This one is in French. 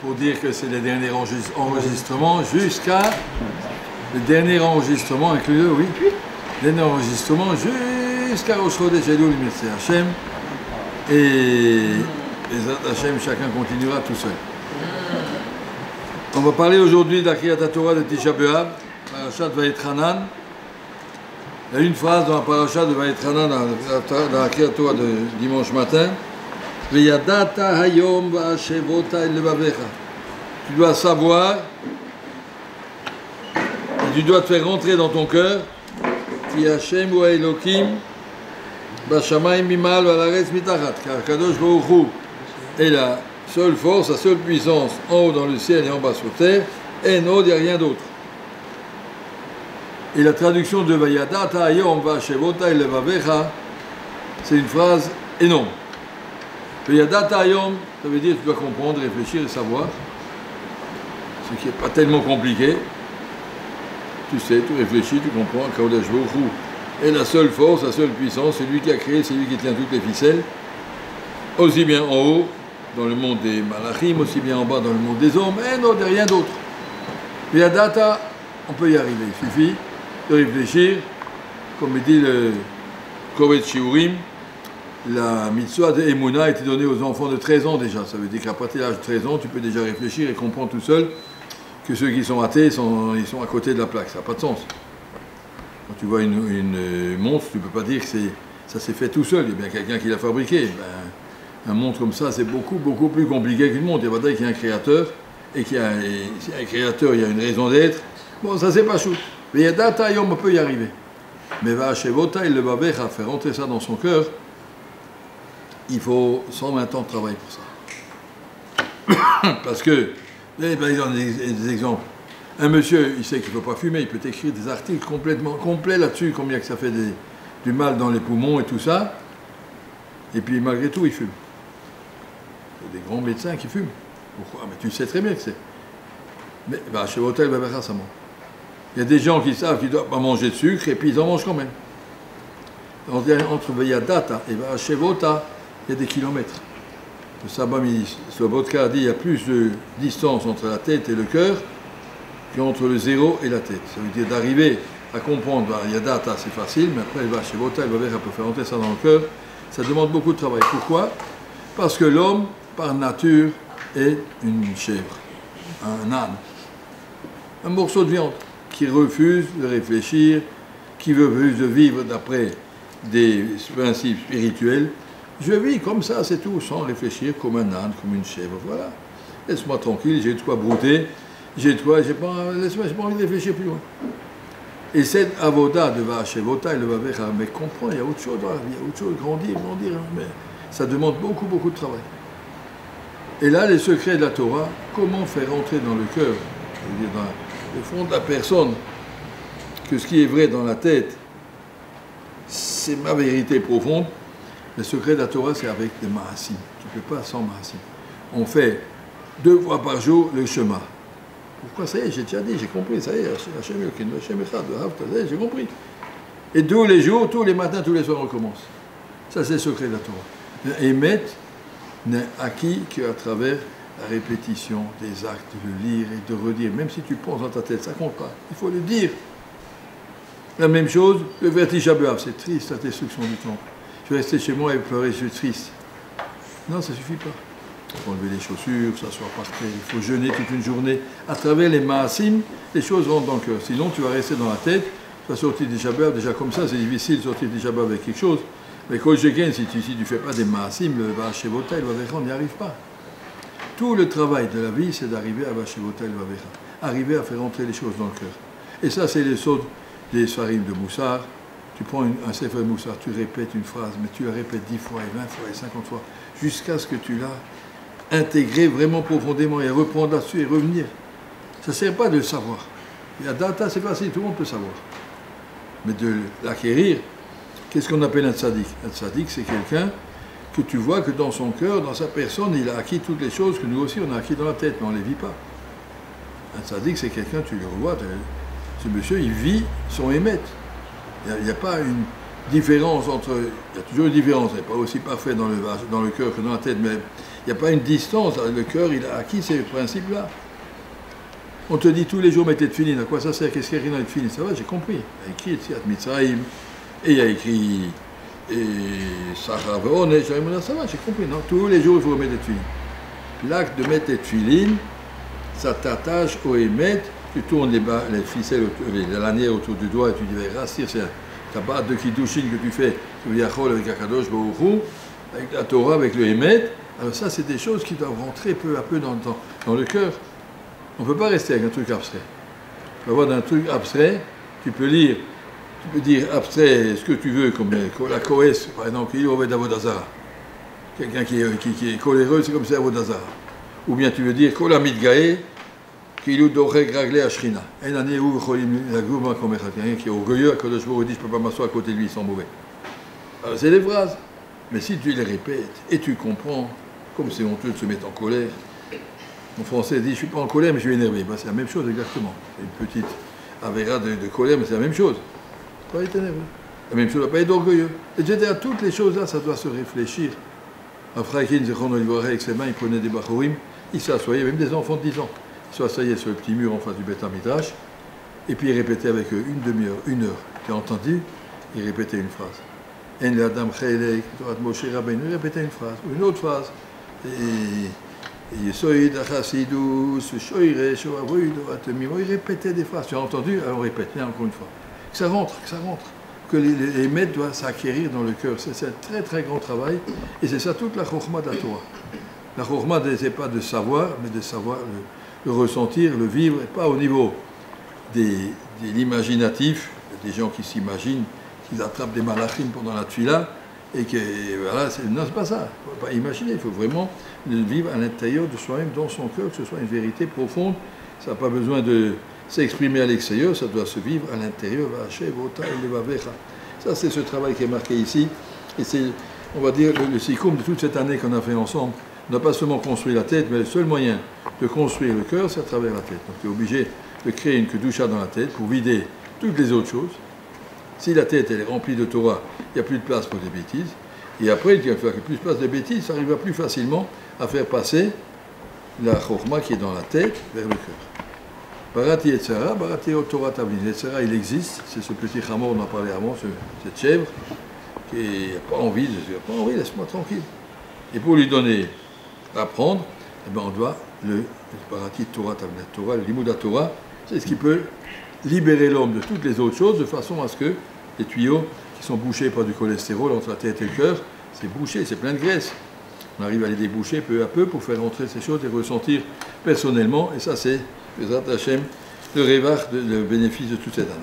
pour dire que c'est le dernier enregistrement jusqu'à le dernier enregistrement, inclus oui, dernier enregistrement jusqu'à Rosh Chodesh Elul, merci Hachem. Et les Hachem, chacun continuera tout seul. On va parler aujourd'hui de la Kriyat Torah de Tisha B'Av, Parashat Vayetranan. Il y a une phrase dans la Parashat de Vayetranan, dans la Kriyat Torah de dimanche matin. Veyadata hayom va'ashevota el levavecha. Tu dois savoir, et tu dois te faire rentrer dans ton cœur, Ki Hashem ou Elokim, Bashamayim mimal v'alaretz mitachat, car Kadosh Baruch Hu est la seule force, la seule puissance en haut dans le ciel et en bas sur terre, et non, il n'y a rien d'autre. Et la traduction de Vayadata hayom va'ashevota el levavecha, c'est une phrase énorme. Vayadata hayom, ça veut dire que tu dois comprendre, réfléchir et savoir, ce qui n'est pas tellement compliqué. Tu sais, tu réfléchis, tu comprends, Kadosh Baruch Hu est la seule force, la seule puissance, c'est lui qui a créé, c'est lui qui tient toutes les ficelles, aussi bien en haut, dans le monde des malachim, aussi bien en bas, dans le monde des hommes, et non, rien d'autre. Vayadata, on peut y arriver, il suffit de réfléchir, comme dit le Kovet Shiurim, la mitzvah de Emouna a été donnée aux enfants de 13 ans déjà. Ça veut dire qu'à partir de l'âge de 13 ans, tu peux déjà réfléchir et comprendre tout seul que ceux qui sont athées, ils sont à côté de la plaque. Ça n'a pas de sens. Quand tu vois une montre, tu ne peux pas dire que ça s'est fait tout seul. Il y a bien quelqu'un qui l'a fabriqué. Un montre comme ça, c'est beaucoup plus compliqué qu'une montre. Il y a pas qu'il y a un créateur, et qu'il y a un créateur, il y a une raison d'être. Bon, ça c'est pas chou. Mais il y a data, on peut y arriver. Mais va chez Vota, il le va faire rentrer ça dans son cœur. Il faut 120 ans de travail pour ça. Parce que, par exemple, des exemples. Un monsieur, il sait qu'il ne faut pas fumer, il peut écrire des articles complets là-dessus, combien que ça fait du mal dans les poumons et tout ça. Et puis malgré tout, il fume. Il y a des grands médecins qui fument. Pourquoi? Mais tu sais très bien que c'est. Mais chez Vota, il va faire ça. Il y a des gens qui savent qu'ils ne doivent pas manger de sucre et puis ils en mangent quand même. Entre Vayadata et chez Vota, il y a des kilomètres. Le Sabbat Vodka a dit qu'il y a plus de distance entre la tête et le cœur qu'entre le zéro et la tête. Ça veut dire d'arriver à comprendre, Yadata c'est facile, mais après il va chez Vota, il va voir, elle peut faire entrer ça dans le cœur. Ça demande beaucoup de travail. Pourquoi? Parce que l'homme, par nature, est une chèvre, un âne, un morceau de viande qui refuse de réfléchir, qui veut de vivre d'après des principes spirituels. Je vis comme ça, c'est tout, sans réfléchir, comme un âne, comme une chèvre, voilà. Laisse-moi tranquille, j'ai de quoi brouter, laisse-moi, j'ai pas envie de réfléchir plus loin. Et cette avoda de Va'ashevota, il va vers, mais comprends, il y a autre chose dans la vie, il y a autre chose, grandir, mais ça demande beaucoup de travail. Et là, les secrets de la Torah, comment faire entrer dans le cœur, c'est-à-dire dans le fond de la personne, que ce qui est vrai dans la tête, c'est ma vérité profonde. Le secret de la Torah, c'est avec des maasim. Tu ne peux pas sans maasim. On fait 2 fois par jour le Shema. Pourquoi? Ça y est, j'ai déjà dit, j'ai compris, ça y est, j'ai compris. Et tous les jours, tous les matins, tous les soirs, on recommence. Ça, c'est le secret de la Torah. Émet n'est acquis qu'à travers la répétition des actes, de le lire et de redire. Même si tu penses dans ta tête, ça ne compte pas. Il faut le dire. La même chose, le Tisha B'Av, c'est triste, la destruction du temple. Je vais rester chez moi et pleurer, je suis triste. Non, ça ne suffit pas. Il faut enlever les chaussures, s'asseoir par terre, il faut jeûner toute une journée. À travers les maasim, les choses rentrent dans le cœur. Sinon, tu vas rester dans la tête, tu vas sortir des Shabbat, déjà comme ça, c'est difficile de sortir des Shabbat avec quelque chose. Mais quand je gagne, si tu ne fais pas des maasim, le Va'ashevota, il va vers, on n'y arrive pas. Tout le travail de la vie, c'est d'arriver à Va'ashevota, il va vers, arriver à faire entrer les choses dans le cœur. Et ça, c'est les sauts des Sfarim de Moussar. Tu prends un Sefer Moussar, tu répètes une phrase, mais tu la répètes 10 fois, et 20 fois, et 50 fois, jusqu'à ce que tu l'as intégré vraiment profondément et reprendre là-dessus et revenir. Ça ne sert pas de le savoir. La data, c'est facile, tout le monde peut savoir. Mais de l'acquérir, qu'est-ce qu'on appelle un tzaddik? Un tzaddik, c'est quelqu'un que tu vois que dans son cœur, dans sa personne, il a acquis toutes les choses que nous aussi, on a acquis dans la tête, mais on ne les vit pas. Un tzaddik, c'est quelqu'un, tu le revois, ce monsieur, il vit son émet. Il n'y a pas une différence entre... Il y a toujours une différence, elle n'est pas aussi parfaite dans le cœur que dans la tête, mais Il n'y a pas une distance. Le cœur, il a acquis ces principes-là. On te dit tous les jours, mettez de filin. À quoi ça sert? Qu'est-ce qu'il y a écrit dans les filin? Ça va, j'ai compris. Il y a écrit Tziat Mitzrayim, et il y a écrit Sachar Ve'oneh. Ça va, j'ai compris. Non, tous les jours, il faut mettre des filin. L'acte de mettre des filin, ça t'attache au émet. Tu tournes les ficelles, la lanière autour du doigt et tu dis, rassir, c'est ta barre de kiddushin que tu fais, tu Yachol avec Akadosh Baruch Hu, avec la Torah, avec le émet. Alors ça, c'est des choses qui doivent rentrer peu à peu dans le cœur. On ne peut pas rester avec un truc abstrait. Tu peux avoir d'un truc abstrait, tu peux lire, tu peux dire abstrait ce que tu veux, comme la Koès, par exemple, qui est au Vodazara. Quelqu'un qui est coléreux, c'est comme ça Vodazara. Ou bien tu veux dire Kolamit Gaé, qui est doré raglé à Shrina. Un année où quelqu'un qui est orgueilleux, que je vous dis, je ne peux pas m'asseoir à côté de lui, ils sont mauvais. Alors c'est des phrases. Mais si tu les répètes et tu comprends, comme c'est honteux de se mettre en colère, en français dit je ne suis pas en colère mais je suis énervé. Ben, c'est la même chose exactement. C'est une petite avéra de colère, mais c'est la même chose. Pas être énervé. La même chose, pas être orgueilleux. Etc. Toutes les choses là, ça doit se réfléchir. Un frère qui nous avec ses mains, il prenait des bachorim, il s'assoyait, même des enfants de 10 ans. Ils s'asseyaient sur le petit mur en face du Beth Midrash, et puis il répétait avec eux une demi-heure, une heure. Tu as entendu? Il répétait une phrase. En l'Adam Chelek, Moshe Rabbeinu, il répétait une phrase, ou une autre phrase. Il répétait des phrases. Tu as entendu? Alors on répète, bien encore une fois. Que ça rentre, que ça rentre. Que les maîtres doivent s'acquérir dans le cœur. C'est un très très grand travail, et c'est ça toute la chokhma de la Torah. La chokhma, ce n'est pas de savoir, mais de savoir le ressentir, le vivre, et pas au niveau de l'imaginatif, des gens qui s'imaginent qu'ils attrapent des malachim pendant la tfila, et que voilà, non, c'est pas ça. Il ne faut pas imaginer, il faut vraiment le vivre à l'intérieur de soi-même, dans son cœur, que ce soit une vérité profonde. Ça n'a pas besoin de s'exprimer à l'extérieur, ça doit se vivre à l'intérieur. Ça, c'est ce travail qui est marqué ici, et c'est, on va dire, le sikoum de toute cette année qu'on a fait ensemble. On n'a pas seulement construit la tête, mais le seul moyen de construire le cœur, c'est à travers la tête. Donc tu es obligé de créer une kedusha dans la tête pour vider toutes les autres choses. Si la tête elle est remplie de Torah, il n'y a plus de place pour des bêtises. Et après, il y a plus de place de bêtises, ça arrivera plus facilement à faire passer la chokhma qui est dans la tête vers le cœur. Barati Yetzara, Barati Torah Tavlin. Yetzara, il existe, c'est ce petit chameau, on en parlait avant, cette chèvre, qui n'a pas envie, laisse-moi tranquille. Et pour lui donner apprendre, eh ben on doit le Barati Torah Tavlin. Torah, le Limouda Torah, c'est ce qui peut libérer l'homme de toutes les autres choses, de façon à ce que les tuyaux qui sont bouchés par du cholestérol entre la tête et le cœur, c'est bouché, c'est plein de graisse. On arrive à les déboucher peu à peu pour faire rentrer ces choses et ressentir personnellement, et ça c'est, Bezrat Hashem, le bénéfice de toute cette année.